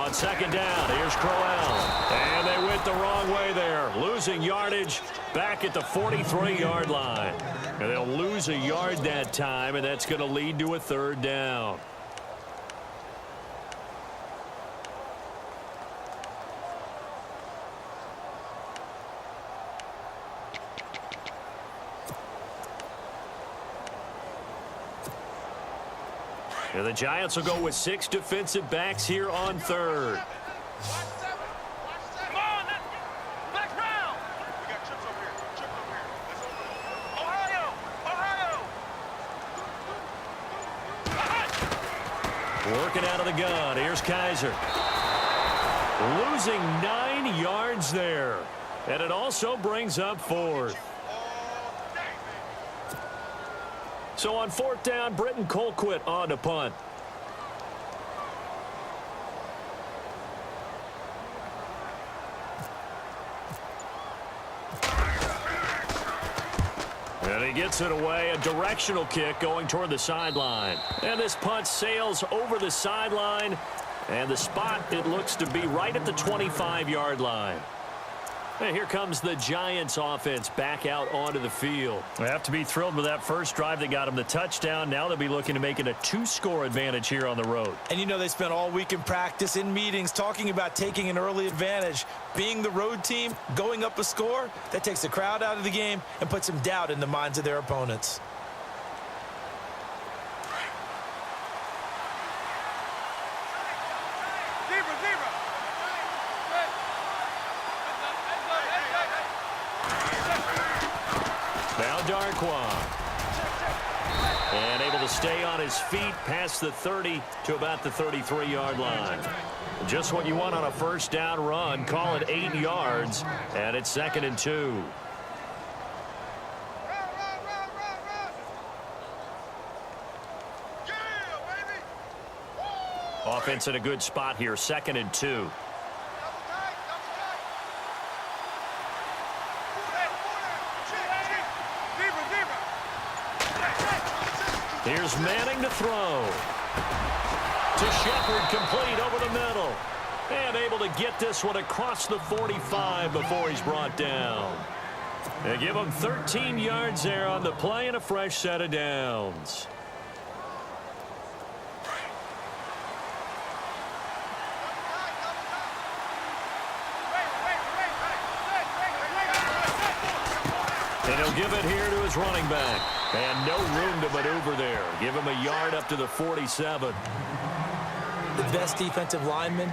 On second down, here's Crowell. And they went the wrong way there. Losing yardage back at the 43-yard line. And they'll lose a yard that time, and that's going to lead to a third down. And the Giants will go with 6 defensive backs here on third. Working out of the gun. Here's Kaiser. Losing 9 yards there. And it also brings up fourth. So on fourth down, Britton Colquitt on to punt. And he gets it away, a directional kick going toward the sideline. And this punt sails over the sideline. And the spot, it looks to be right at the 25-yard line. And here comes the Giants offense back out onto the field. They have to be thrilled with that first drive that got them the touchdown. Now they'll be looking to make it a 2-score advantage here on the road. And you know they spent all week in practice, in meetings, talking about taking an early advantage. Being the road team, going up a score, that takes the crowd out of the game and puts some doubt in the minds of their opponents. And able to stay on his feet past the 30 to about the 33-yard line. Just what you want on a first down run. Call it 8 yards, and it's 2nd and 2. Offense in a good spot here, 2nd and 2. Here's Manning to throw. To Shepard, complete over the middle. And able to get this one across the 45 before he's brought down. They give him 13 yards there on the play and a fresh set of downs. And he'll give it here to his running back. And no room to maneuver there. Give him a yard up to the 47. The best defensive linemen,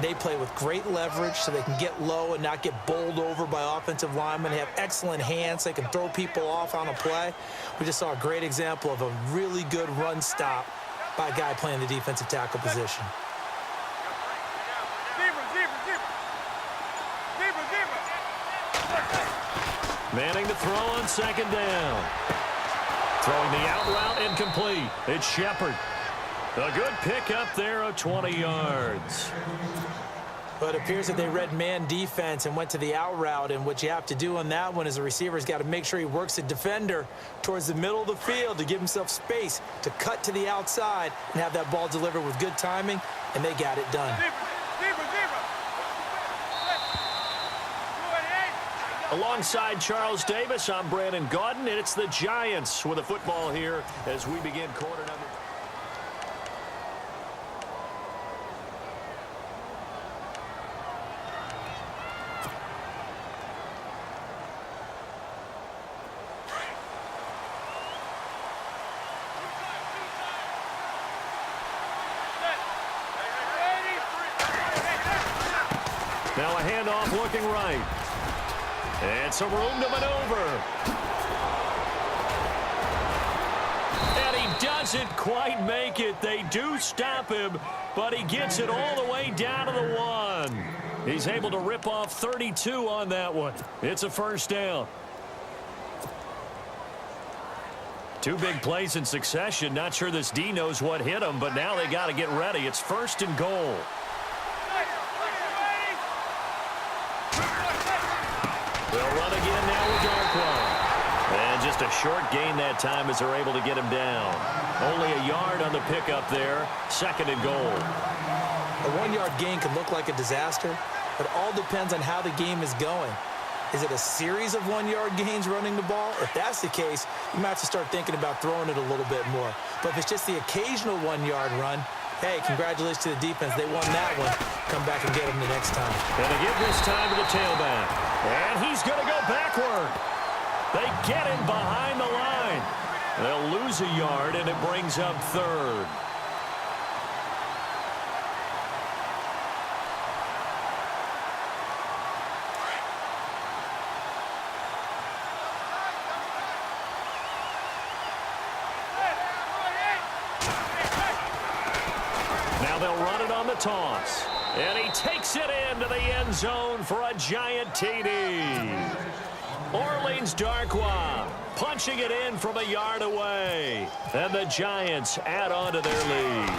they play with great leverage so they can get low and not get bowled over by offensive linemen. They have excellent hands. They can throw people off on a play. We just saw a great example of a really good run stop by a guy playing the defensive tackle position. Manning to throw on second down. Throwing the out route incomplete. It's Shepard. A good pickup there of 20 yards. But it appears that they read man defense and went to the out route, and what you have to do on that one is the receiver's got to make sure he works the defender towards the middle of the field to give himself space to cut to the outside and have that ball delivered with good timing, and they got it done. Alongside Charles Davis, I'm Brandon Gaudin, and it's the Giants with a football here as we begin quarter number. Now a handoff looking right. And some room to maneuver. And he doesn't quite make it. They do stop him, but he gets it all the way down to the 1. He's able to rip off 32 on that one. It's a first down. 2 big plays in succession. Not sure this D knows what hit him, but now they got to get ready. It's 1st and goal. They'll run again now with Darkwa. And Just a short gain that time as they're able to get him down. Only a yard on the pickup there. 2nd and goal. A 1-yard gain can look like a disaster, but it all depends on how the game is going. Is it a series of 1-yard gains running the ball? If that's the case, you might have to start thinking about throwing it a little bit more. But if it's just the occasional 1-yard run, hey, congratulations to the defense. They won that one. Come back and get them the next time. And they give this time to the tailback. And he's going to go backward. They get him behind the line. They'll lose a yard, and it brings up 3rd. Now they'll run it on the toss. And he takes it into the end zone for a giant TD. Orleans Darkwa punching it in from a yard away. And the Giants add on to their lead.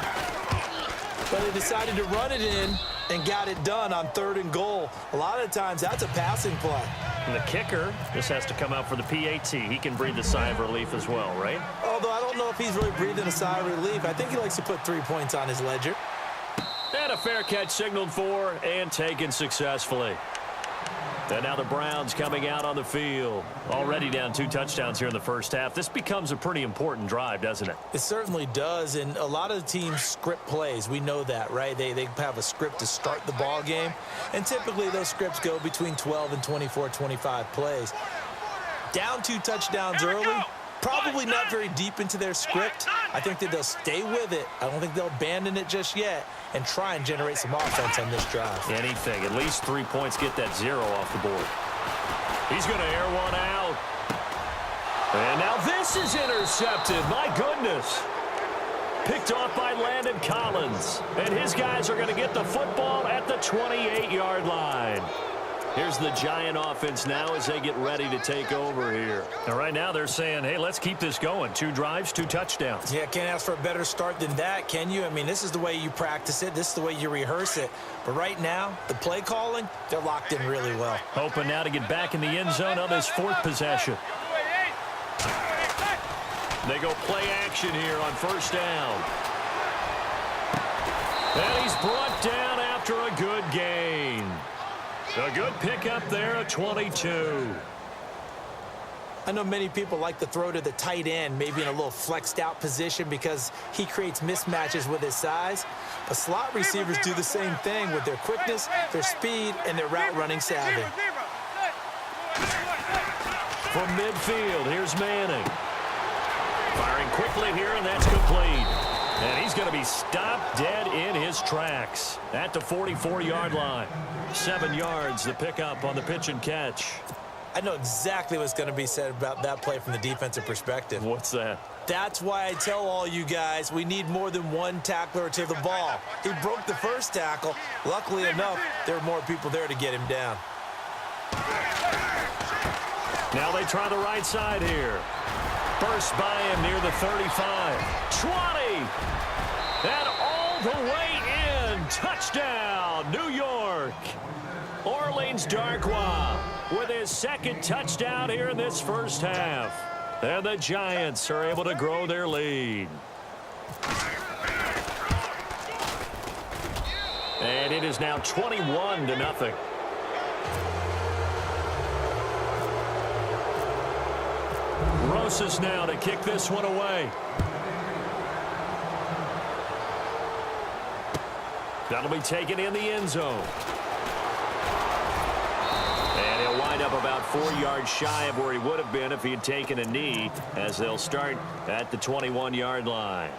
But they decided to run it in and got it done on 3rd and goal. A lot of the times, that's a passing play. And the kicker, this has to come out for the PAT. He can breathe a sigh of relief as well, right? Although I don't know if he's really breathing a sigh of relief. I think he likes to put 3 points on his ledger. And a fair catch signaled for and taken successfully. And now the Browns coming out on the field. Already down 2 touchdowns here in the first half. This becomes a pretty important drive, doesn't it? It certainly does, and a lot of the teams script plays. We know that, right? They have a script to start the ball game, and typically those scripts go between 12 and 24, 25 plays. Down 2 touchdowns early, probably not very deep into their script. I think that they'll stay with it. I don't think they'll abandon it just yet and try and generate some offense on this drive. Anything. At least 3 points, get that 0 off the board. He's going to air one out. And now this is intercepted. My goodness. Picked off by Landon Collins. And his guys are going to get the football at the 28-yard line. Here's the Giant offense now as they get ready to take over here. And right now they're saying, hey, let's keep this going. 2 drives, 2 touchdowns. Yeah, can't ask for a better start than that, can you? I mean, this is the way you practice it. This is the way you rehearse it. But right now, the play calling, they're locked in really well. Hoping now to get back in the end zone on this 4th possession. They go play action here on 1st down. And he's brought down after a good gain. A good pickup there at 22. I know many people like to throw to the tight end, maybe in a little flexed out position because he creates mismatches with his size. But slot receivers do the same thing with their quickness, their speed, and their route running savvy. From midfield, here's Manning. Firing quickly here, and that's complete. And he's going to be stopped dead in his tracks at the 44-yard line. 7 yards, the pickup on the pitch and catch. I know exactly what's going to be said about that play from the defensive perspective. What's that? That's why I tell all you guys we need more than one tackler to the ball. He broke the first tackle. Luckily enough, there were more people there to get him down. Now they try the right side here. First by him near the 35. 20. And all the way in. Touchdown, New York. Orleans Darkwa with his 2nd touchdown here in this first half. And the Giants are able to grow their lead. And it is now 21-0. Rosas now to kick this one away. That'll be taken in the end zone. And he'll wind up about 4 yards shy of where he would have been if he had taken a knee, as they'll start at the 21-yard line.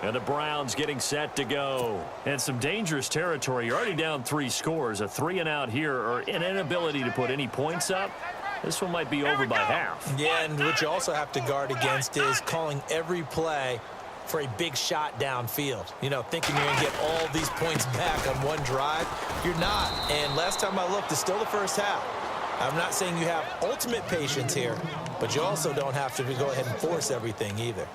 And the Browns getting set to go. And some dangerous territory. You're already down 3 scores. A 3 and out here, or an inability to put any points up. This one might be over by half. Yeah, and what you also have to guard against is calling every play for a big shot downfield. You know, thinking you're going to get all these points back on one drive. You're not. And last time I looked, it's still the first half. I'm not saying you have ultimate patience here, but you also don't have to go ahead and force everything either.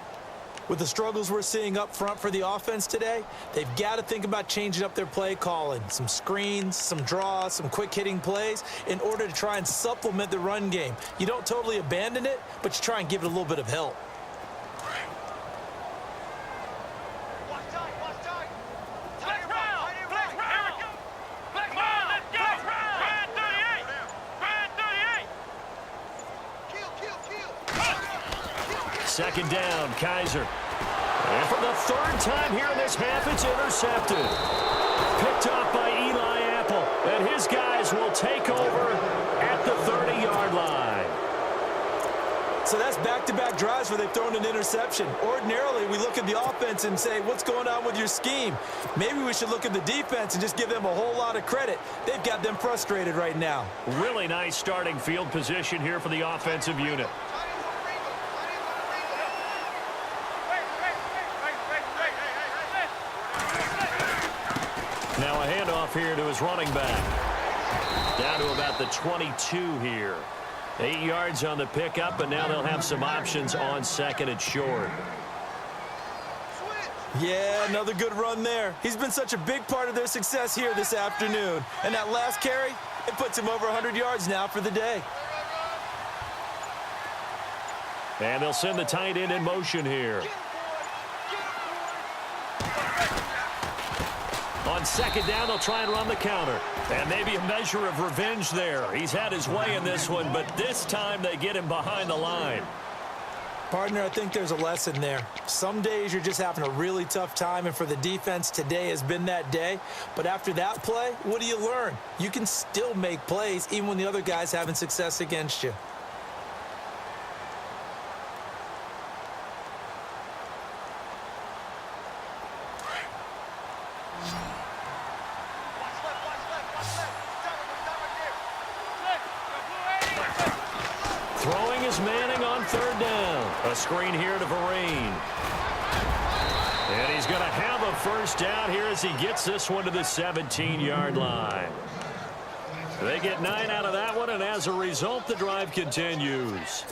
With the struggles we're seeing up front for the offense today, they've got to think about changing up their play calling. Some screens, some draws, some quick-hitting plays in order to try and supplement the run game. You don't totally abandon it, but you try and give it a little bit of help. Second down, Kaiser. And for the third time here in this half, it's intercepted. Picked off by Eli Apple. And his guys will take over at the 30-yard line. So that's back-to-back drives where they've thrown an interception. Ordinarily, we look at the offense and say, what's going on with your scheme? Maybe we should look at the defense and just give them a whole lot of credit. They've got them frustrated right now. Really nice starting field position here for the offensive unit. Now a handoff here to his running back. Down to about the 22 here. 8 yards on the pickup, and now they'll have some options on second and short. Yeah, another good run there. He's been such a big part of their success here this afternoon. And that last carry, it puts him over 100 yards now for the day. And they'll send the tight end in motion here. On second down, they'll try and run the counter. And maybe a measure of revenge there. He's had his way in this one, but this time they get him behind the line. Partner, I think there's a lesson there. Some days you're just having a really tough time, and for the defense, today has been that day. But after that play, what do you learn? You can still make plays even when the other guy's having success against you. Throwing is Manning on third down. A screen here to Vereen. And he's going to have a first down here as he gets this one to the 17-yard line. They get 9 out of that one, and as a result, the drive continues.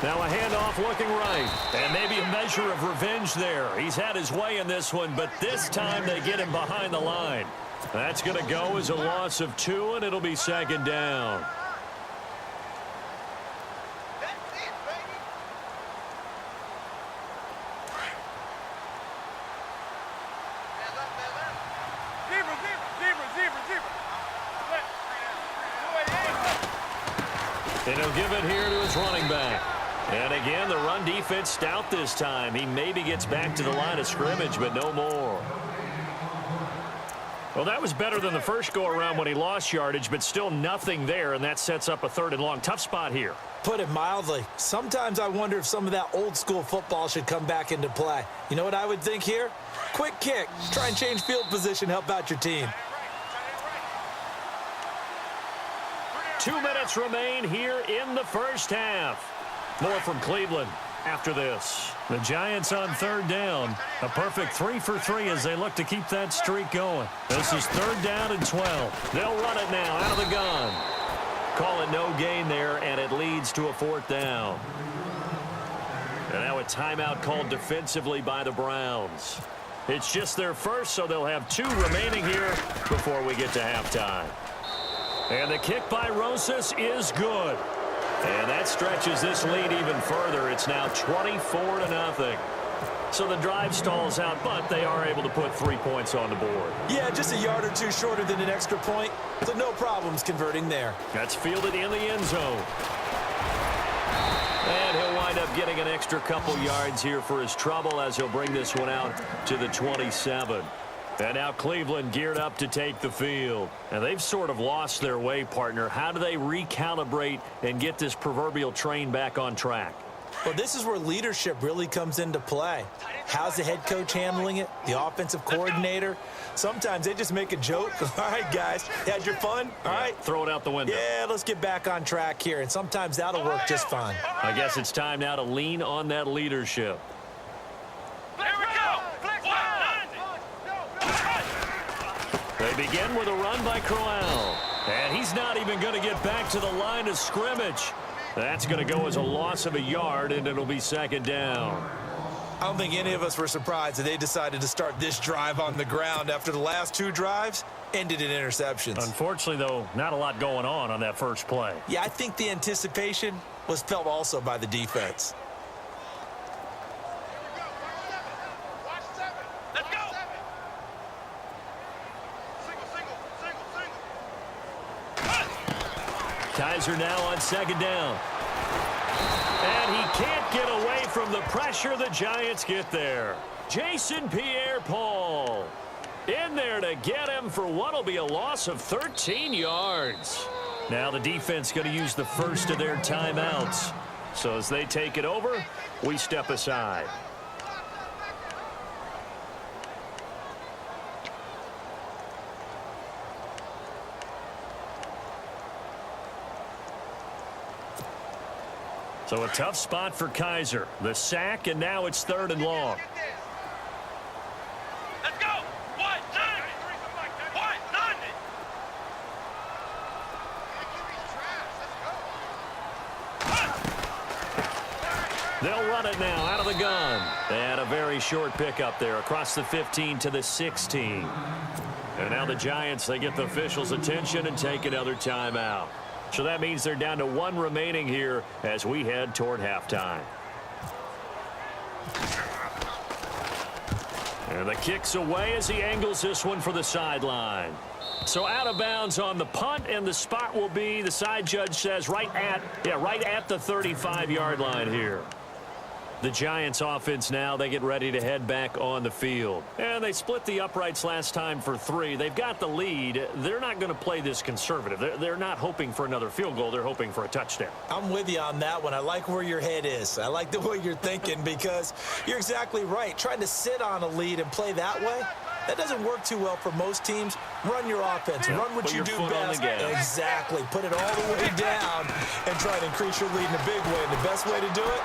Now a handoff looking right. And maybe a measure of revenge there. He's had his way in this one, but this time they get him behind the line. That's going to go as a loss of 2, and it'll be second down. And he'll give it here to his running back. And again, the run defense stout this time. He maybe gets back to the line of scrimmage, but no more. Well, that was better than the first go-around when he lost yardage, but still nothing there, and that sets up a third and long. Tough spot here. Put it mildly. Sometimes I wonder if some of that old-school football should come back into play. You know what I would think here? Quick kick. Try and change field position, help out your team. 2 minutes remain here in the first half. More from Cleveland after this. The Giants on third down. A perfect 3 for 3 as they look to keep that streak going. This is third down and 12. They'll run it now out of the gun. Call it no gain there, and it leads to a fourth down. And now a timeout called defensively by the Browns. It's just their first, so they'll have 2 remaining here before we get to halftime. And the kick by Rosas is good. And that stretches this lead even further. It's now 24-0. So the drive stalls out, but they are able to put 3 points on the board. Yeah, just a yard or 2 shorter than an extra point. So no problems converting there. That's fielded in the end zone. And he'll wind up getting an extra couple yards here for his trouble as he'll bring this one out to the 27. And now Cleveland geared up to take the field. And they've sort of lost their way, partner. How do they recalibrate and get this proverbial train back on track? Well, this is where leadership really comes into play. How's the head coach handling it? The offensive coordinator? Sometimes they just make a joke. All right, guys, had your fun? All right. Throw it out the window. Yeah, let's get back on track here, and sometimes that'll work just fine. I guess it's time now to lean on that leadership. Here we go. They begin with a run by Crowell. And he's not even going to get back to the line of scrimmage. That's going to go as a loss of a yard, and it'll be second down. I don't think any of us were surprised that they decided to start this drive on the ground after the last two drives ended in interceptions. Unfortunately, though, not a lot going on that first play. Yeah, I think the anticipation was felt also by the defense. Let's go. Kaiser now on second down. And he can't get away from the pressure. The Giants get there. Jason Pierre-Paul in there to get him for what will be a loss of 13 yards. Now the defense going to use the first of their timeouts. So as they take it over, we step aside. So a tough spot for Kaiser. The sack, and now it's third and long. Let's go. One, nine. One, nine. They'll run it now out of the gun. And a very short pickup there across the 15 to the 16. And now the Giants, they get the officials' attention and take another timeout. So that means they're down to one remaining here as we head toward halftime. And the kick's away as he angles this one for the sideline. So out of bounds on the punt, and the spot will be, the side judge says, right at the 35-yard line here. The Giants offense now, they get ready to head back on the field. And they split the uprights last time for 3. They've got the lead. They're not going to play this conservative. They're not hoping for another field goal. They're hoping for a touchdown. I'm with you on that one. I like where your head is. I like the way you're thinking because you're exactly right. Trying to sit on a lead and play that way, that doesn't work too well for most teams. Run your offense. Yeah, run what put you your do foot on the best. gas. Exactly. Put it all the way down and try to increase your lead in a big way. And the best way to do it,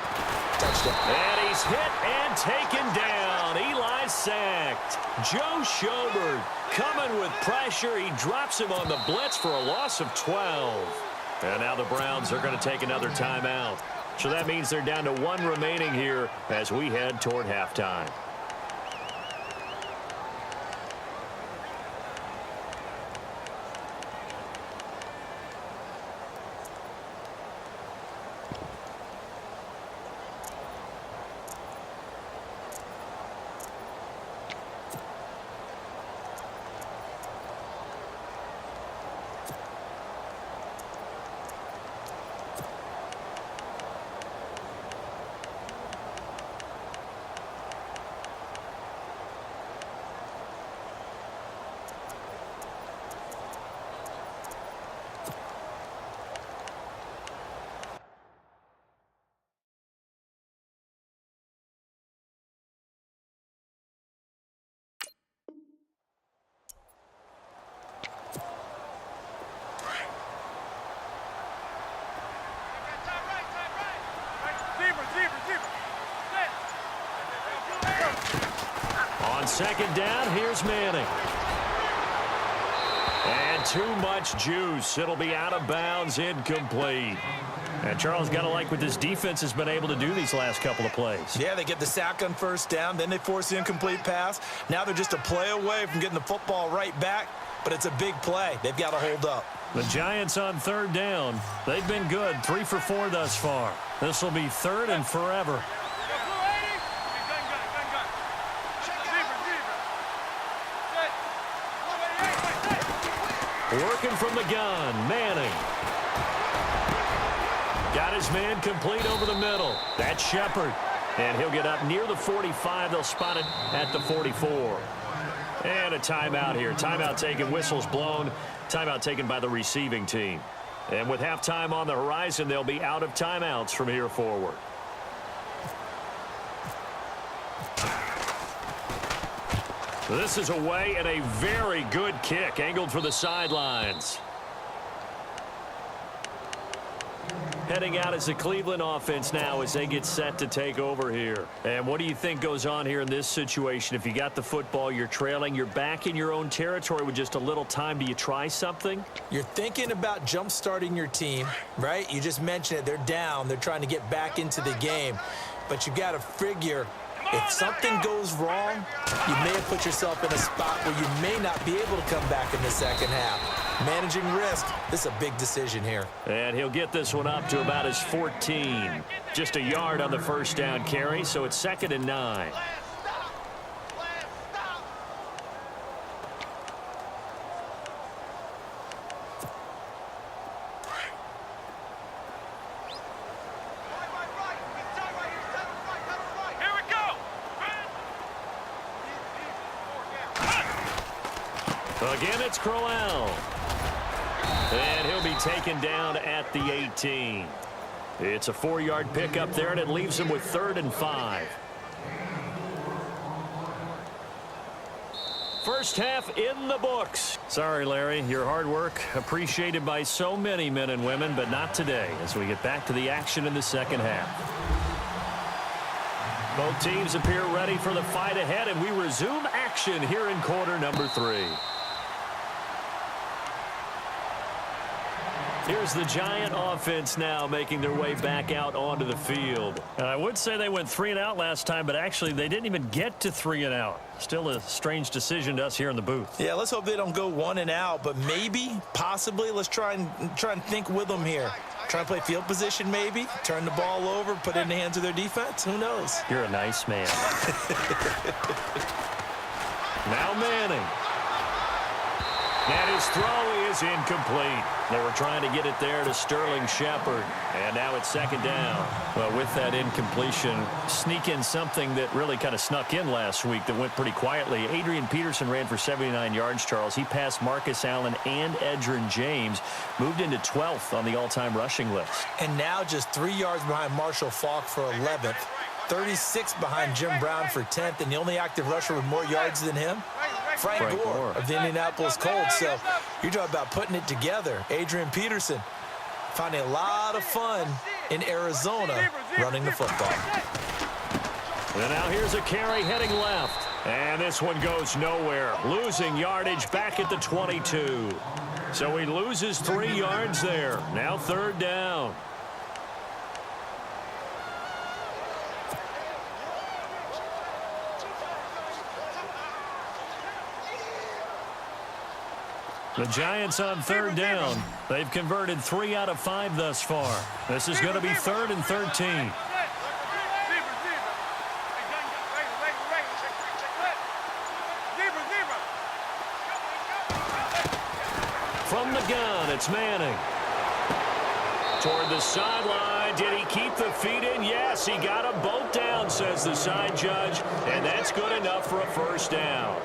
touchdown. And he's hit and taken down. Eli sacked. Joe Schobert coming with pressure. He drops him on the blitz for a loss of 12. And now the Browns are going to take another timeout. So that means they're down to one remaining here as we head toward halftime. On second down, here's Manning. And too much juice. It'll be out of bounds, incomplete. And Charles, got to like what this defense has been able to do these last couple of plays. Yeah, they get the sack on first down, then they force the incomplete pass. Now they're just a play away from getting the football right back, but it's a big play. They've got to hold up. The Giants on third down. They've been good, 3 for 4 thus far. This will be third and forever. Working from the gun, Manning. Got his man complete over the middle. That's Shepard. And he'll get up near the 45. They'll spot it at the 44. And a timeout here. Timeout taken, whistles blown. Timeout taken by the receiving team. And with halftime on the horizon, they'll be out of timeouts from here forward. This is away and a very good kick angled for the sidelines. Heading out as the Cleveland offense now as they get set to take over here. And what do you think goes on here in this situation? If you got the football, you're trailing, you're back in your own territory with just a little time. Do you try something? You're thinking about jump-starting your team, right? You just mentioned it. They're down. They're trying to get back into the game. But you got to figure if something goes wrong, you may have put yourself in a spot where you may not be able to come back in the second half. Managing risk, this is a big decision here. And he'll get this one up to about his 14. Just a yard on the first down carry, so it's 2nd and 9. Again, it's Crowell. And he'll be taken down at the 18. It's a 4-yard pickup there, and it leaves him with 3rd and 5. First half in the books. Sorry, Larry, your hard work appreciated by so many men and women, but not today as we get back to the action in the second half. Both teams appear ready for the fight ahead, and we resume action here in quarter number 3. Here's the Giant offense now making their way back out onto the field. I would say they went 3 and out last time, but actually they didn't even get to 3 and out. Still a strange decision to us here in the booth. Yeah, let's hope they don't go 1 and out, but maybe, possibly, let's try and think with them here. Try and play field position maybe, turn the ball over, put it in the hands of their defense. Who knows? You're a nice man. Now Manning. And his throw is incomplete. They were trying to get it there to Sterling Shepard. And now it's 2nd down. Well, with that incompletion, sneak in something that really kind of snuck in last week that went pretty quietly. Adrian Peterson ran for 79 yards, Charles. He passed Marcus Allen and Edgerrin James. Moved into 12th on the all-time rushing list. And now just 3 yards behind Marshall Faulk for 11th. 36 behind Jim Brown for 10th. And the only active rusher with more yards than him? Frank Gore of the Indianapolis Colts. So you're talking about putting it together. Adrian Peterson finding a lot of fun in Arizona running the football. And now here's a carry heading left. And this one goes nowhere. Losing yardage back at the 22. So he loses 3 yards there. Now 3rd down. The Giants on 3rd down. They've converted 3 out of 5 thus far. This is going to be 3rd and 13. From the gun, it's Manning. Toward the sideline. Did he keep the feet in? Yes, he got them both down, says the side judge. And that's good enough for a 1st down.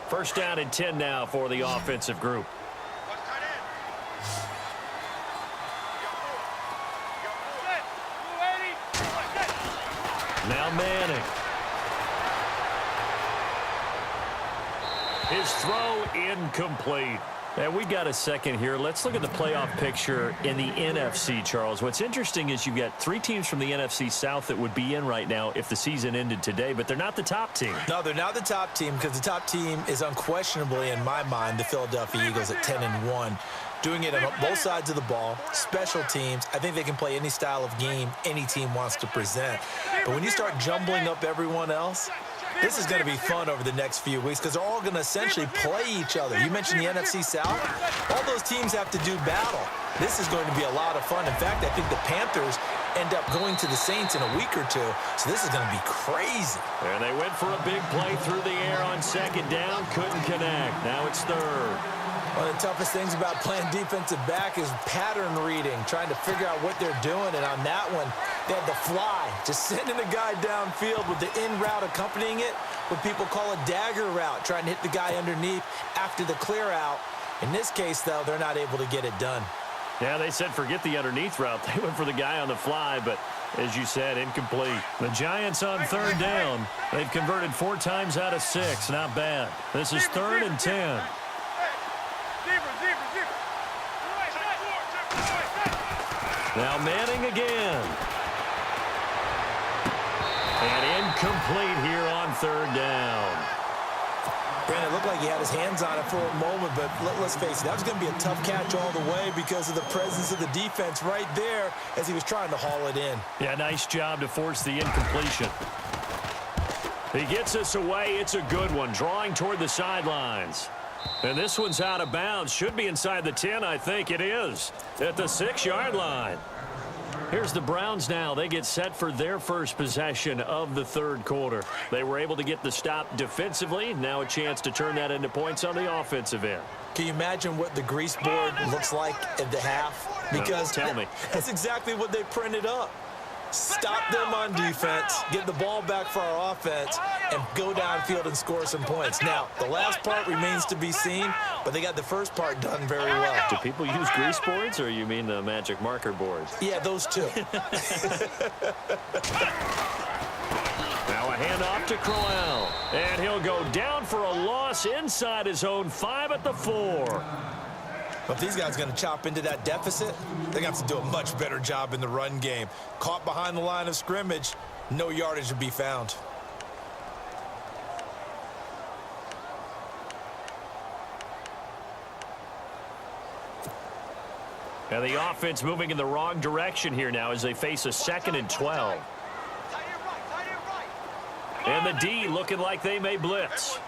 First down and 10 now for the offensive group. Now Manning. His throw incomplete. And we got a second here. Let's look at the playoff picture in the NFC, Charles. What's interesting is you've got 3 teams from the NFC South that would be in right now if the season ended today, but they're not the top team. No, they're not the top team because the top team is unquestionably, in my mind, the Philadelphia Eagles at 10-1. Doing it on both sides of the ball, special teams. I think they can play any style of game any team wants to present. But when you start jumbling up everyone else, this is going to be fun over the next few weeks because they're all going to essentially play each other. You mentioned the NFC South. All those teams have to do battle. This is going to be a lot of fun. In fact, I think the Panthers end up going to the Saints in a week or 2. So this is going to be crazy. And they went for a big play through the air on 2nd down. Couldn't connect. Now it's 3rd. One of the toughest things about playing defensive back is pattern reading, trying to figure out what they're doing. And on that one, They had the fly, just sending the guy downfield with the in route accompanying it, what people call a dagger route, trying to hit the guy underneath after the clear out. In this case, though, they're not able to get it done. Yeah, they said forget the underneath route. They went for the guy on the fly, but as you said, incomplete. The Giants on third down. They've converted 4 times out of 6. Not bad. This is 3rd and 10. Now Manning again. And incomplete here on 3rd down. Brandon, it looked like he had his hands on it for a moment, but let's face it, that was going to be a tough catch all the way because of the presence of the defense right there as he was trying to haul it in. Yeah, nice job to force the incompletion. He gets us away. It's a good one, drawing toward the sidelines. And this one's out of bounds. Should be inside the 10, I think it is, at the 6-yard line. Here's the Browns now. They get set for their first possession of the 3rd quarter. They were able to get the stop defensively. Now a chance to turn that into points on the offensive end. Can you imagine what the grease board looks like at the half? Because tell me. That's exactly what they printed up. Stop them on defense, get the ball back for our offense, and go downfield and score some points. Now, the last part remains to be seen, but they got the first part done very well. Do people use grease boards, or you mean the magic marker boards? Yeah, those two. Now a handoff to Crowell, and he'll go down for a loss inside his own 5 at the 4. But if these guys are going to chop into that deficit, they're going to have to do a much better job in the run game. Caught behind the line of scrimmage, no yardage to be found. And the offense moving in the wrong direction here now as they face a 2nd and 12. And the D looking like they may blitz.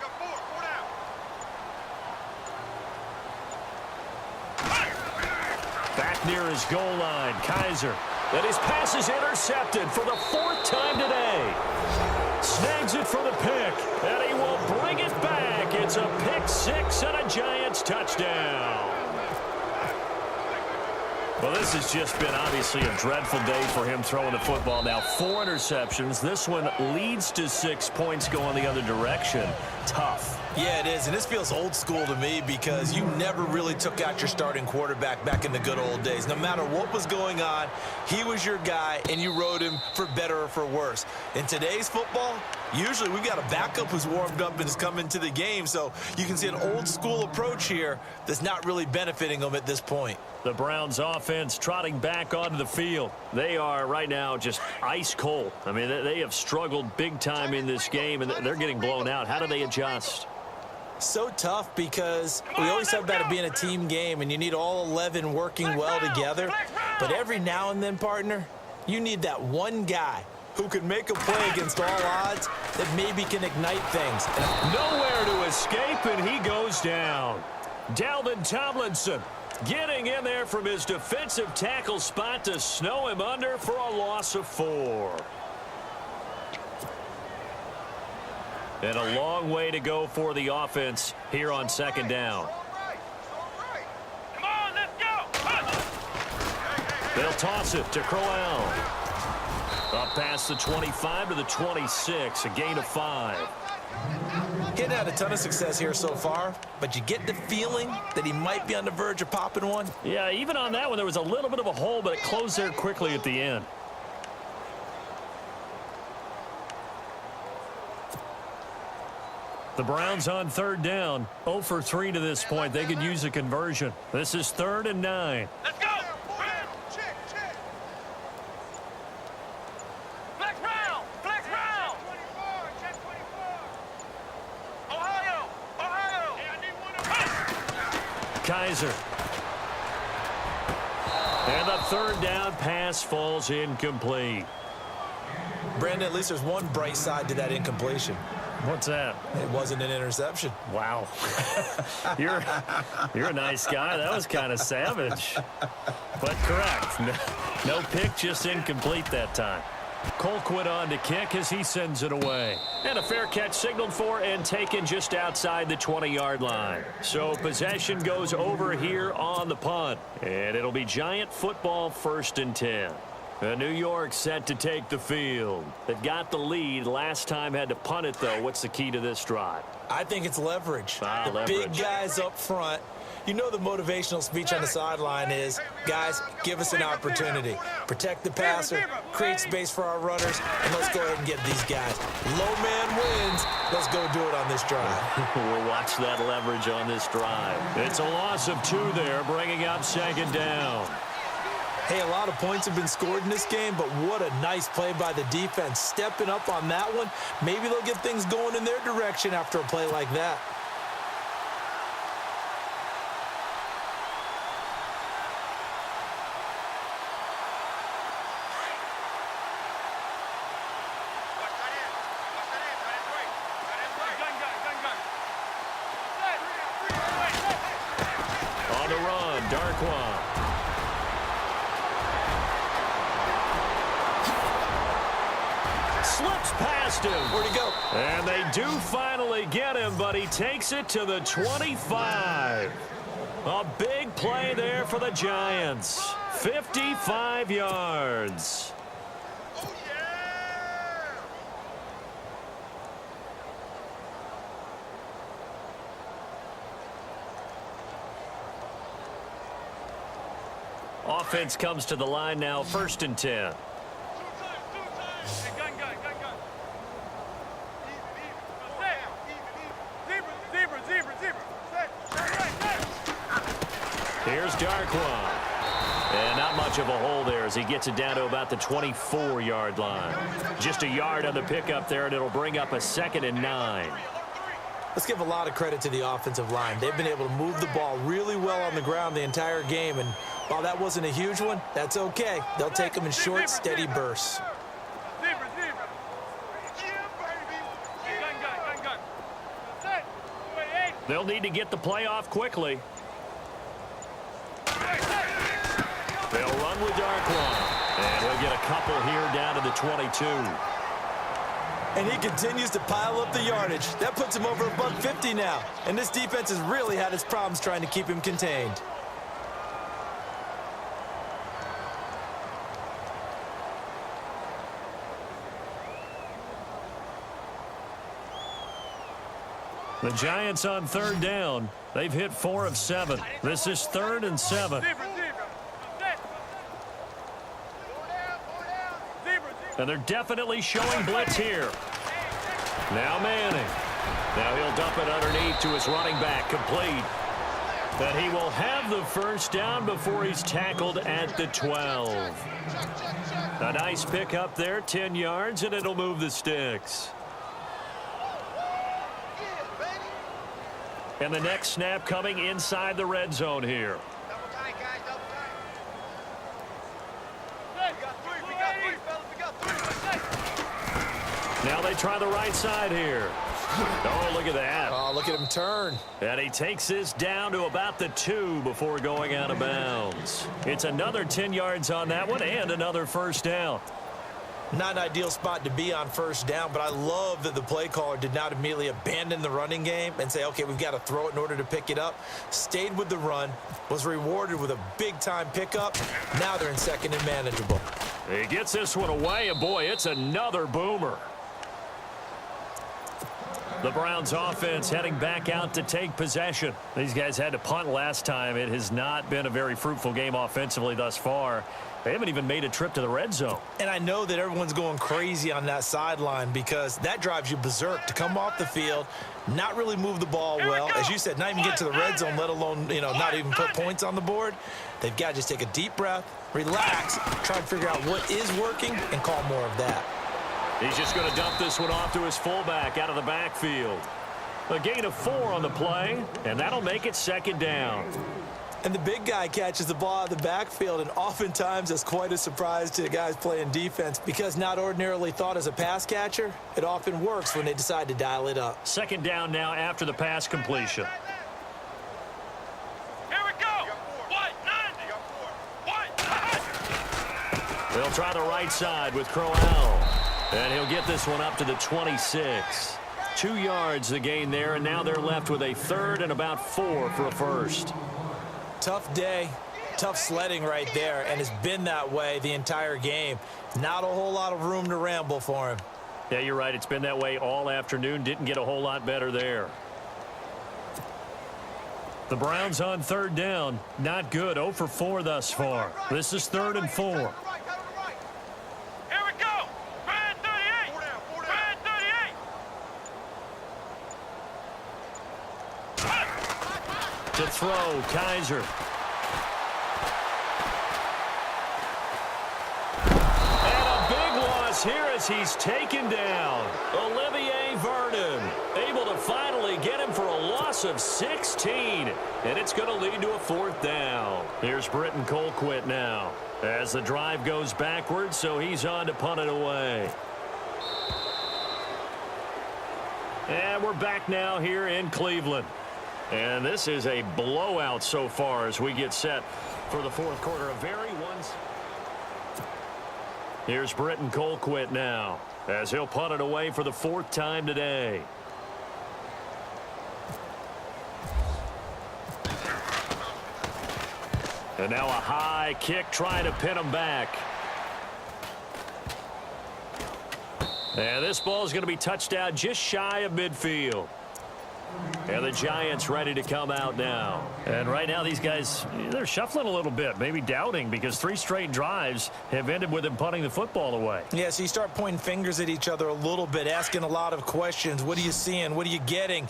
Back near his goal line, Kaiser. And his pass is intercepted for the 4th time today. Snags it for the pick, and he will bring it back. It's a pick 6 and a Giants touchdown. Well, this has just been obviously a dreadful day for him throwing the football. Now 4 interceptions. This one leads to 6 points going the other direction. Tough. Yeah, it is, and this feels old school to me because you never really took out your starting quarterback back in the good old days. No matter what was going on, he was your guy, and you rode him for better or for worse. In today's football, usually we've got a backup who's warmed up and has come into the game, so you can see an old school approach here that's not really benefiting them at this point. The Browns offense trotting back onto the field. They are right now just ice cold. I mean, they have struggled big time in this game, and they're getting blown out. How do they adjust? So tough because we always talk about it being a team game, and you need all 11 working well together. But every now and then, partner, you need that one guy who can make a play against all odds that maybe can ignite things. Nowhere to escape, and he goes down. Dalvin Tomlinson getting in there from his defensive tackle spot to snow him under for a loss of 4. And a long way to go for the offense here on 2nd down. Come on, let's go. They'll toss it to Crowell. Up past the 25 to the 26, a gain of 5. He hadn't had a ton of success here so far, but you get the feeling that he might be on the verge of popping one. Yeah, even on that one, there was a little bit of a hole, but it closed there quickly at the end. The Browns on 3rd down, 0 for 3 to this point. They could use a conversion. This is 3rd and 9. Let's go. Flex round. Flex round. Ohio. Kaiser. And the 3rd down pass falls incomplete. Brandon, at least there's one bright side to that incompletion. What's that? It wasn't an interception. Wow. You're a nice guy. That was kind of savage. But correct. No pick, just incomplete that time. Colquitt on to kick as he sends it away. And a fair catch signaled for and taken just outside the 20-yard line. So possession goes over here on the punt. And it'll be Giant football 1st and 10. And New York set to take the field. They've got the lead. Last time had to punt it, though. What's the key to this drive? I think it's leverage. The leverage. Big guys up front. You know the motivational speech on the sideline is, guys, give us an opportunity. Protect the passer, create space for our runners, and let's go ahead and get these guys. Low man wins. Let's go do it on this drive. We'll watch that leverage on this drive. It's a loss of 2 there, bringing up 2nd down. Hey, a lot of points have been scored in this game, but what a nice play by the defense. Stepping up on that one, maybe they'll get things going in their direction after a play like that. On the run, Darkwa. Slips past him. Where'd he go? And they do finally get him, but he takes it to the 25. A big play there for the Giants. 55 yards. Offense comes to the line now, 1st and 10. Here's Darkwa. And not much of a hole there as he gets it down to about the 24-yard line. Just a yard on the pickup there, and it'll bring up a 2nd and 9. Let's give a lot of credit to the offensive line. They've been able to move the ball really well on the ground the entire game, and while that wasn't a huge one, that's okay. They'll take them in short, steady bursts. They'll need to get the play off quickly. They'll run with Darkwa, and he'll get a couple here down to the 22. And he continues to pile up the yardage. That puts him over $150 now. And this defense has really had its problems trying to keep him contained. The Giants on 3rd down. They've hit 4 of 7. This is 3rd and 7. And they're definitely showing blitz here. Now Manning. Now he'll dump it underneath to his running back, complete. But he will have the 1st down before he's tackled at the 12. A nice pick up there, 10 yards, and it'll move the sticks. And the next snap coming inside the red zone here. Now they try the right side here. Oh, look at that. Oh, look at him turn. And he takes this down to about the 2 before going out of bounds. It's another 10 yards on that one and another 1st down. Not an ideal spot to be on 1st down, but I love that the play caller did not immediately abandon the running game and say, okay, we've got to throw it in order to pick it up. Stayed with the run, was rewarded with a big-time pickup. Now they're in 2nd and manageable. He gets this one away, and boy, it's another boomer. The Browns offense heading back out to take possession. These guys had to punt last time. It has not been a very fruitful game offensively thus far. They haven't even made a trip to the red zone. And I know that everyone's going crazy on that sideline because that drives you berserk to come off the field, not really move the ball well. As you said, not even get to the red zone, let alone, not even put points on the board. They've got to just take a deep breath, relax, try and figure out what is working, and call more of that. He's just going to dump this one off to his fullback out of the backfield. A gain of 4 on the play, and that'll make it 2nd down. And the big guy catches the ball out of the backfield, and oftentimes that's quite a surprise to the guys playing defense because not ordinarily thought as a pass catcher, it often works when they decide to dial it up. 2nd down now after the pass completion. Here we go. What? 90. What? They'll try the right side with Crowell. And he'll get this one up to the 26. 2 yards the gain there, and now they're left with a 3rd and about 4 for a 1st. Tough day. Tough sledding right there, and it's been that way the entire game. Not a whole lot of room to ramble for him. Yeah, you're right. It's been that way all afternoon. Didn't get a whole lot better there. The Browns on third down. Not good. 0 for 4 thus far. This is 3rd and 4. Here we go. Red 38. Red 38. To throw, Kaiser. And a big loss here as he's taken down. Olivier Vernon able to finally get him for a loss of 16. And it's going to lead to a 4th down. Here's Britton Colquitt now as the drive goes backwards, so he's on to punt it away. And we're back now here in Cleveland. And this is a blowout so far as we get set for the 4th quarter. A very Here's Britton Colquitt now as he'll punt it away for the 4th time today. And now a high kick trying to pin him back. And this ball is going to be touched out just shy of midfield. And the Giants ready to come out now. And right now these guys, they're shuffling a little bit, maybe doubting, because 3 straight drives have ended with them punting the football away. Yeah, so you start pointing fingers at each other a little bit, asking a lot of questions. What are you seeing? What are you getting?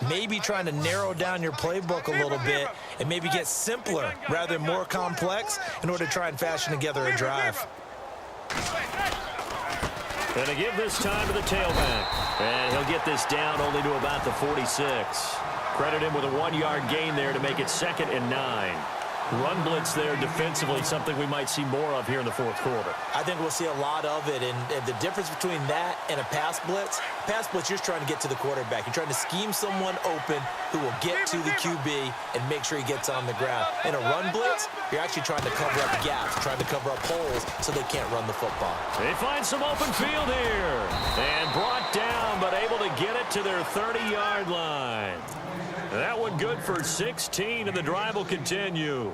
Maybe trying to narrow down your playbook a little bit and maybe get simpler rather than more complex in order to try and fashion together a drive. And to give this time to the tailback. And he'll get this down only to about the 46. Credit him with a 1-yard gain there to make it 2nd and 9. Run blitz there defensively, something we might see more of here in the 4th quarter. I think we'll see a lot of it, and the difference between that and a pass blitz, you're just trying to get to the quarterback. You're trying to scheme someone open who will get to the QB and make sure he gets on the ground. In a run blitz, you're actually trying to cover up gaps, trying to cover up holes so they can't run the football. They find some open field here. And brought down, but able to get it to their 30-yard line. That one good for 16, and the drive will continue.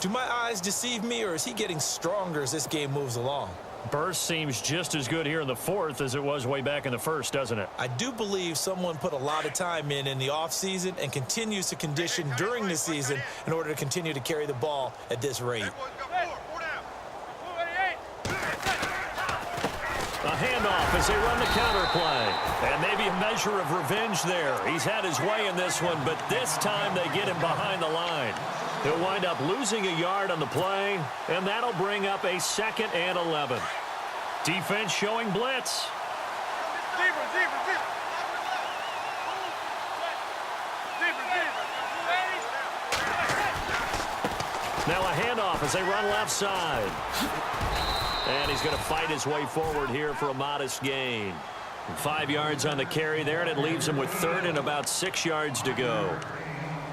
Do my eyes deceive me, or is he getting stronger as this game moves along? Burst seems just as good here in the 4th as it was way back in the 1st, doesn't it? I do believe someone put a lot of time in the offseason and continues to condition during the season in order to continue to carry the ball at this rate. A handoff as they run the counter play. And maybe a measure of revenge there. He's had his way in this one, but this time they get him behind the line. He'll wind up losing a yard on the play, and that'll bring up a 2nd and 11. Defense showing blitz. Now a handoff as they run left side. And he's going to fight his way forward here for a modest gain. 5 yards on the carry there, and it leaves him with 3rd and about 6 yards to go.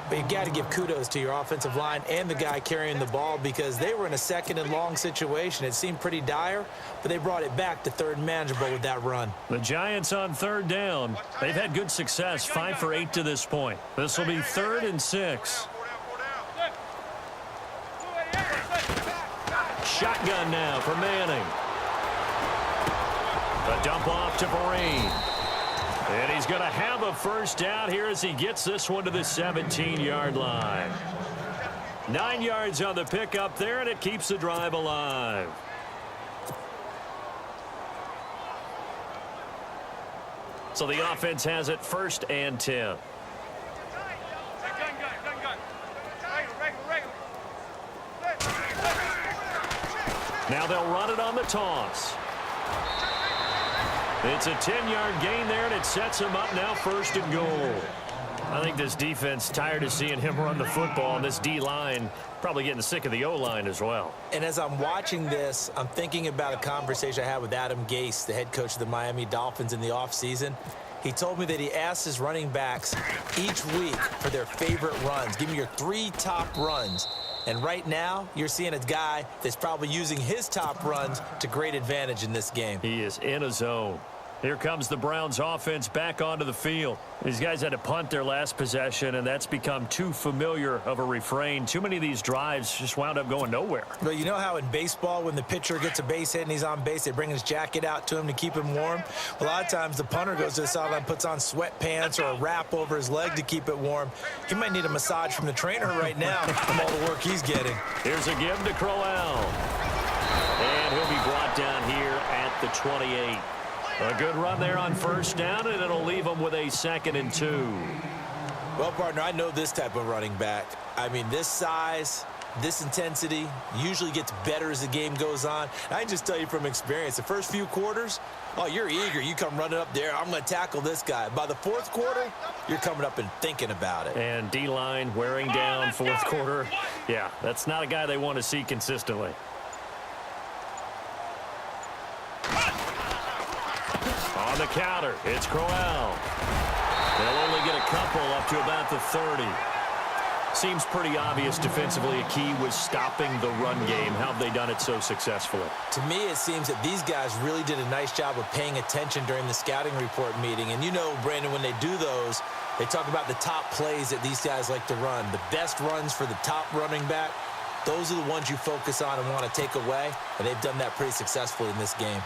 But you got to give kudos to your offensive line and the guy carrying the ball, because they were in a 2nd and long situation. It seemed pretty dire, but they brought it back to 3rd and manageable with that run. The Giants on 3rd down. They've had good success, 5 for 8 to this point. This will be 3rd and 6. Shotgun now for Manning. A dump off to Vereen. And he's going to have a 1st down here as he gets this one to the 17-yard line. 9 yards on the pickup there, and it keeps the drive alive. So the offense has it 1st and 10. Now they'll run it on the toss. It's a 10-yard gain there, and it sets him up now 1st and goal. I think this defense tired of seeing him run the football, and this D-line probably getting sick of the O-line as well. And as I'm watching this, I'm thinking about a conversation I had with Adam Gase, the head coach of the Miami Dolphins, in the offseason. He told me that he asked his running backs each week for their favorite runs. Give me your 3 top runs. And right now, you're seeing a guy that's probably using his top runs to great advantage in this game. He is in a zone. Here comes the Browns offense back onto the field. These guys had to punt their last possession, and that's become too familiar of a refrain. Too many of these drives just wound up going nowhere. Well, you know how in baseball when the pitcher gets a base hit and he's on base, they bring his jacket out to him to keep him warm? A lot of times the punter goes to the sideline, puts on sweatpants or a wrap over his leg to keep it warm. He might need a massage from the trainer right now from all the work he's getting. Here's a give to Crowell. And he'll be brought down here at the 28. A good run there on first down, and it'll leave them with a 2nd and 2. Well, partner, I know this type of running back. I mean, this size, this intensity usually gets better as the game goes on. And I can just tell you from experience, the first few quarters, oh, you're eager. You come running up there. I'm going to tackle this guy. By the fourth quarter, you're coming up and thinking about it. And D-line wearing down fourth quarter. Yeah, that's not a guy they want to see consistently. On the counter, it's Crowell. They'll only get a couple up to about the 30. Seems pretty obvious defensively a key was stopping the run game. How have they done it so successfully? To me, it seems that these guys really did a nice job of paying attention during the scouting report meeting. And you know, Brandon, when they do those, they talk about the top plays that these guys like to run. The best runs for the top running back, those are the ones you focus on and want to take away. And they've done that pretty successfully in this game.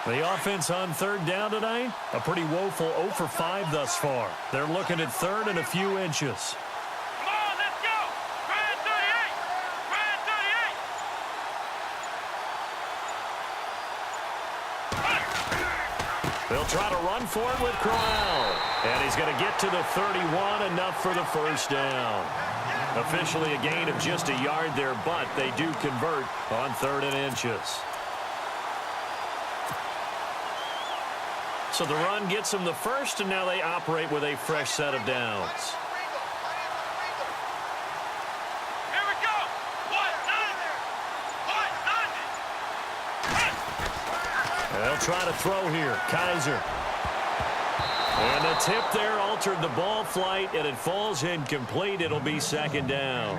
The offense on third down tonight, a pretty woeful 0 for 5 thus far. They're looking at third and a few inches. Come on, let's go. Brand 38. Brand 38. They'll try to run for it with Crowell. And he's going to get to the 31, enough for the first down. Officially a gain of just a yard there, but they do convert on 3rd and inches. So the run gets them the first, and now they operate with a fresh set of downs. Here we go. 190. They'll try to throw here. Kaiser. And the tip there altered the ball flight, and it falls incomplete. It'll be 2nd down.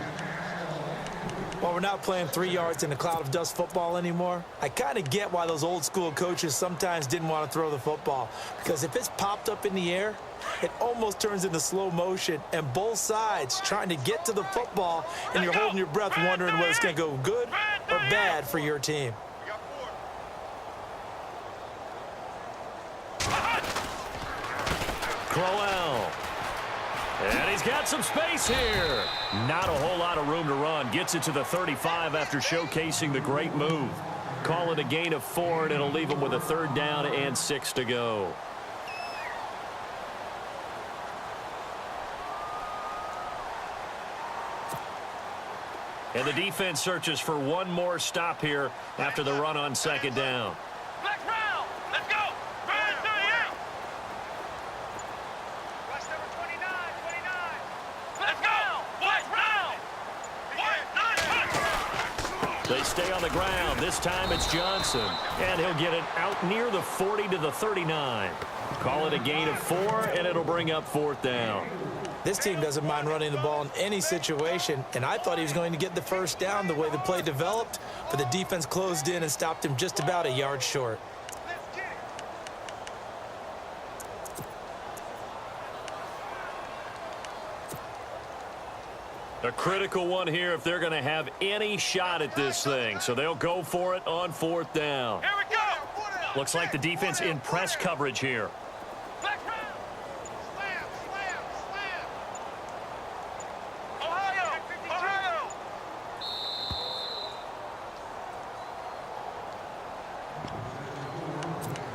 Well, we're not playing 3 yards in a cloud of dust football anymore. I kind of get why those old school coaches sometimes didn't want to throw the football. Because if it's popped up in the air, it almost turns into slow motion. And both sides trying to get to the football, and you're holding your breath wondering whether it's going to go good or bad for your team. Crowell. And he's got some space here. Not a whole lot of room to run. Gets it to the 35 after showcasing the great move. Call it a gain of 4, and it'll leave him with a 3rd down and 6 to go. And the defense searches for one more stop here after the run on 2nd down. Black Brown. Let's go. Brand 38. Rush number 29. Let's go. Black Brown. They stay on the ground. This time it's Johnson. And he'll get it out near the 40 to the 39. Call it a gain of 4, and it'll bring up 4th down. This team doesn't mind running the ball in any situation, and I thought he was going to get the first down the way the play developed, but the defense closed in and stopped him just about a yard short. A critical one here if they're going to have any shot at this thing. So they'll go for it on 4th down. Here we go. Looks like the defense in press coverage here. Black Brown. Slam. Ohio.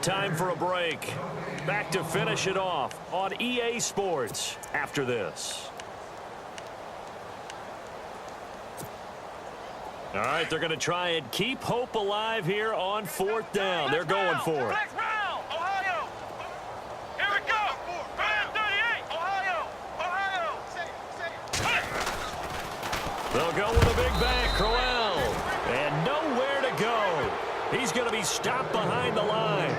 Time for a break. Back to finish it off on EA Sports after this. All right, they're going to try and keep hope alive here on 4th down. They're going for it. Black Brown. Ohio. Here we go. Brand 38. Ohio. They'll go with a big bang. Crowell. And nowhere to go. He's going to be stopped behind the line.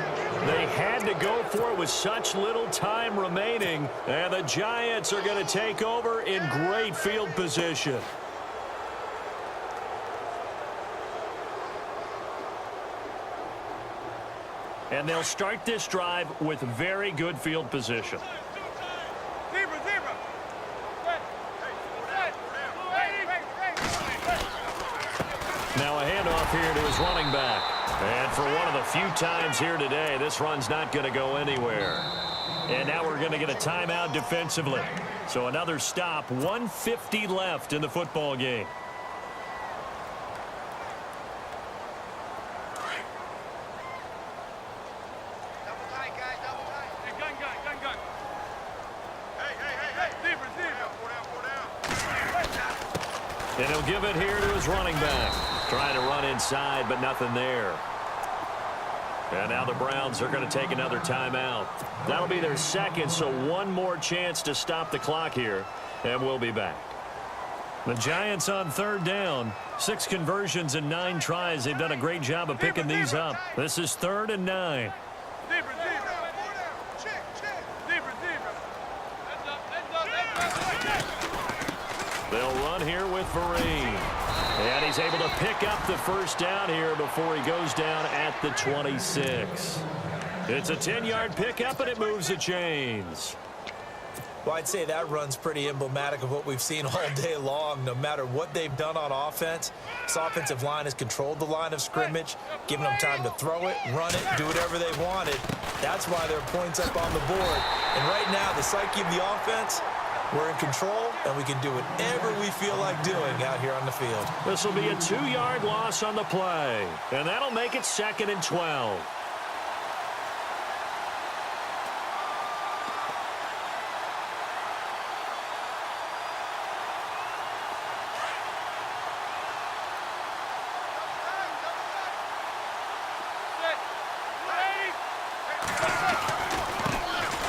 They had to go for it with such little time remaining. And the Giants are going to take over in great field position. And they'll start this drive with very good field position. Zebra, zebra. Now a handoff here to his running back. And for one of the few times here today, this run's not going to go anywhere. And now we're going to get a timeout defensively. So another stop, 1:50 left in the football game. Double tight, guys, double tight. Hey, gun. Hey. Zebra. Four down. And he'll give it here to his running back. Trying to run inside, but nothing there. And now the Browns are going to take another timeout. That'll be their second, so one more chance to stop the clock here, and we'll be back. The Giants on third down. 6 conversions and 9 tries. They've done a great job of picking these up. This is 3rd and 9. Zebra. Check. Zebra. They'll run here with Vereen. And he's able to pick up the first down here before he goes down at the 26. It's a 10-yard pickup, and it moves the chains. Well, I'd say that run's pretty emblematic of what we've seen all day long. No matter what they've done on offense, this offensive line has controlled the line of scrimmage, giving them time to throw it, run it, do whatever they wanted. That's why there are points up on the board. And right now, the psyche of the offense, we're in control, and we can do whatever we feel like doing out here on the field. This will be a 2-yard loss on the play, and that'll make it 2nd and 12.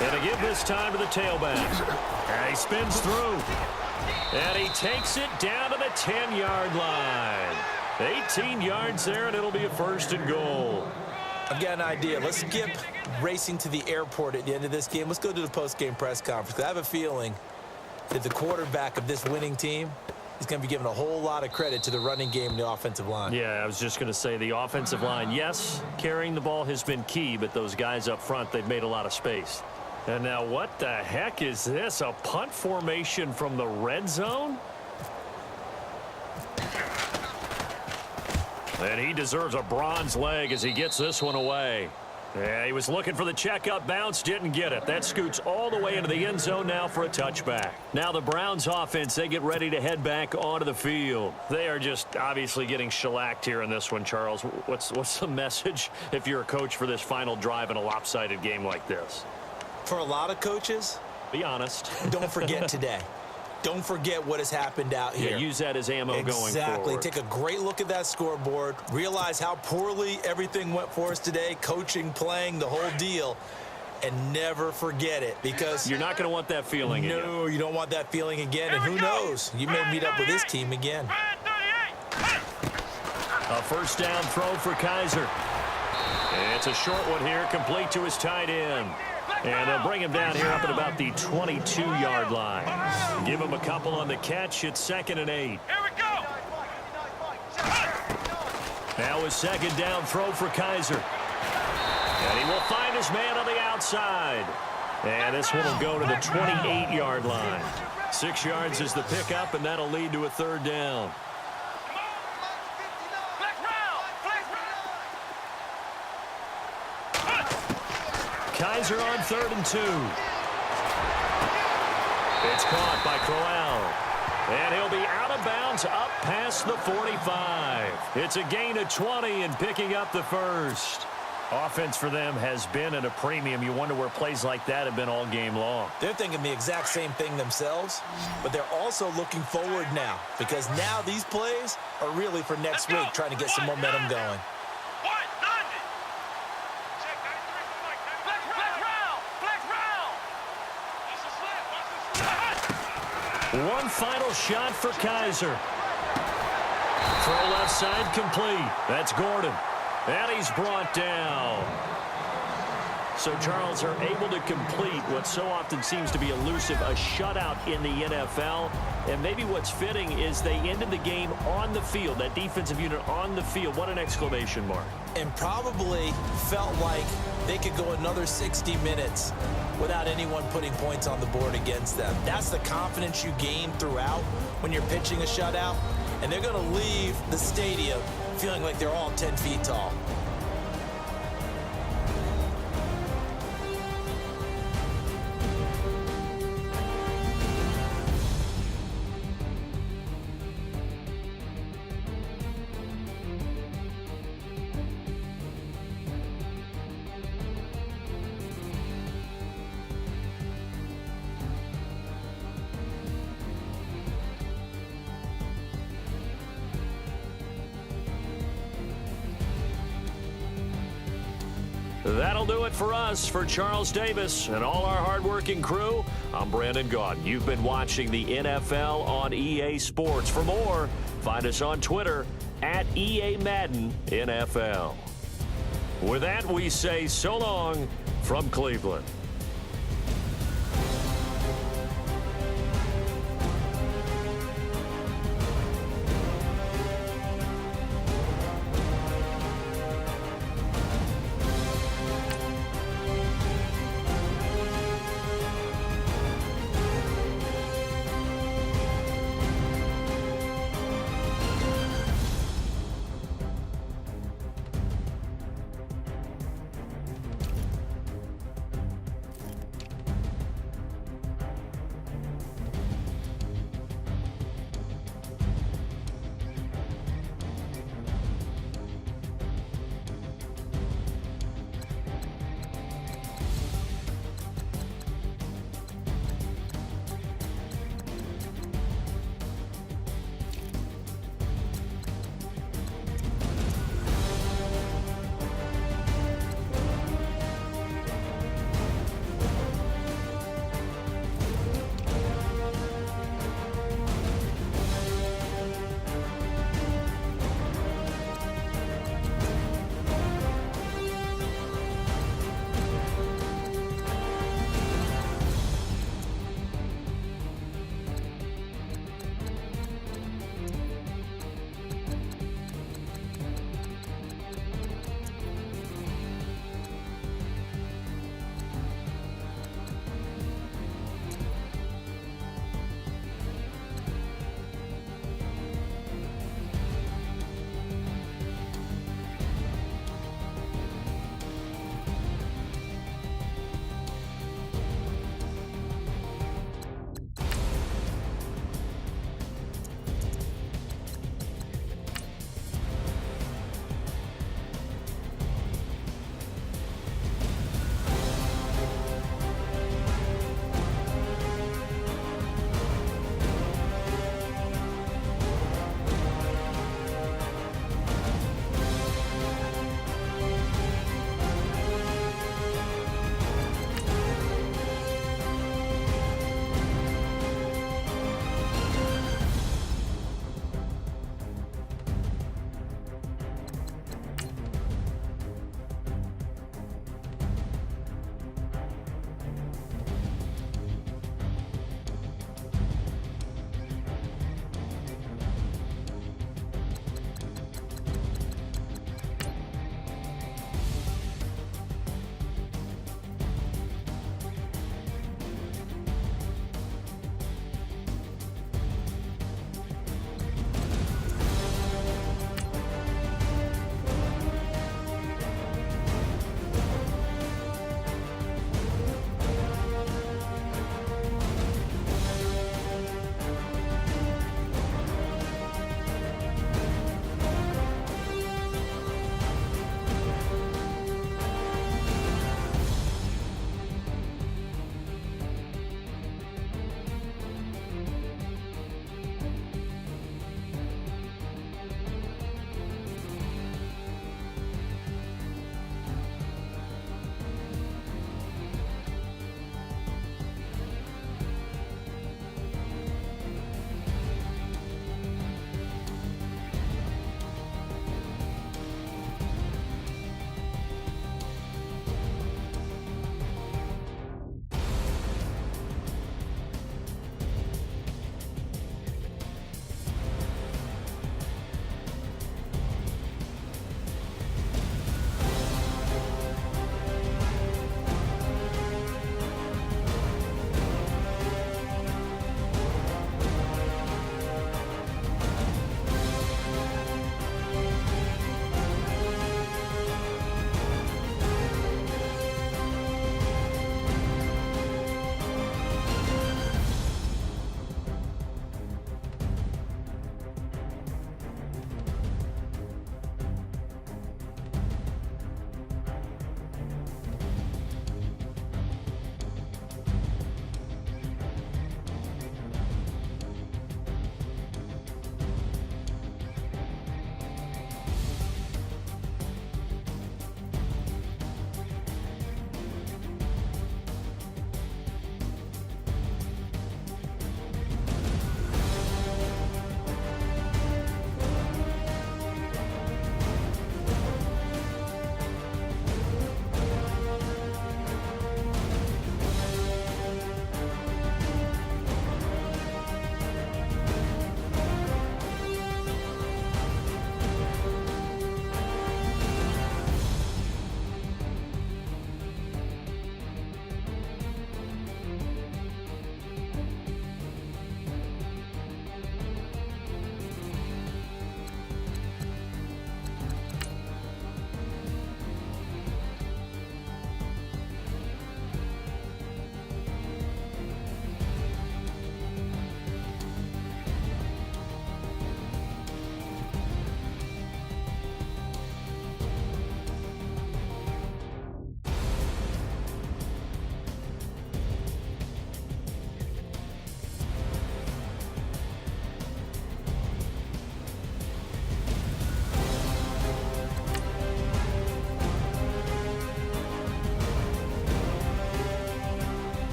And to give this time to the tailback. And he spins through. And he takes it down to the 10-yard line. 18 yards there, and it'll be a 1st and goal. I've got an idea. Let's skip racing to the airport at the end of this game. Let's go to the post-game press conference. I have a feeling that the quarterback of this winning team is going to be giving a whole lot of credit to the running game and the offensive line. Yeah, I was just going to say the offensive line, yes, carrying the ball has been key, but those guys up front, they've made a lot of space. And now what the heck is this? A punt formation from the red zone? And he deserves a bronze leg as he gets this one away. Yeah, he was looking for the checkup bounce, didn't get it. That scoots all the way into the end zone now for a touchback. Now the Browns offense, they get ready to head back onto the field. They are just obviously getting shellacked here in this one, Charles. What's the message if you're a coach for this final drive in a lopsided game like this? For a lot of coaches, be honest. Don't forget today. Don't forget what has happened out here. Yeah, use that as ammo going forward. Exactly. Take a great look at that scoreboard. Realize how poorly everything went for us today. Coaching, playing, the whole deal. And never forget it, because you're not going to want that feeling again. No, you don't want that feeling again. And who knows? You may meet up with this team again. A 1st down throw for Kaiser. It's a short one here, complete to his tight end. And they'll bring him down here up at about the 22-yard line. Give him a couple on the catch. It's 2nd and 8. Here we go. Now a 2nd down throw for Kaiser. And he will find his man on the outside. And this one will go to the 28-yard line. 6 yards is the pickup, and that'll lead to a 3rd down. Kaiser on 3rd and 2. It's caught by Crowell. And he'll be out of bounds up past the 45. It's a gain of 20 and picking up the 1st. Offense for them has been at a premium. You wonder where plays like that have been all game long. They're thinking the exact same thing themselves, but they're also looking forward now, because now these plays are really for next week, trying to get some momentum going. One final shot for Kaiser. Throw left side complete. That's Gordon. And he's brought down. So Charles are able to complete what so often seems to be elusive, a shutout in the NFL. And maybe what's fitting is they ended the game on the field, that defensive unit on the field. What an exclamation mark. And probably felt like they could go another 60 minutes without anyone putting points on the board against them. That's the confidence you gain throughout when you're pitching a shutout. And they're going to leave the stadium feeling like they're all 10 feet tall. That'll do it for us. For Charles Davis and all our hardworking crew, I'm Brandon Gaudin. You've been watching the NFL on EA Sports. For more, find us on Twitter at EA Madden NFL. With that, we say so long from Cleveland.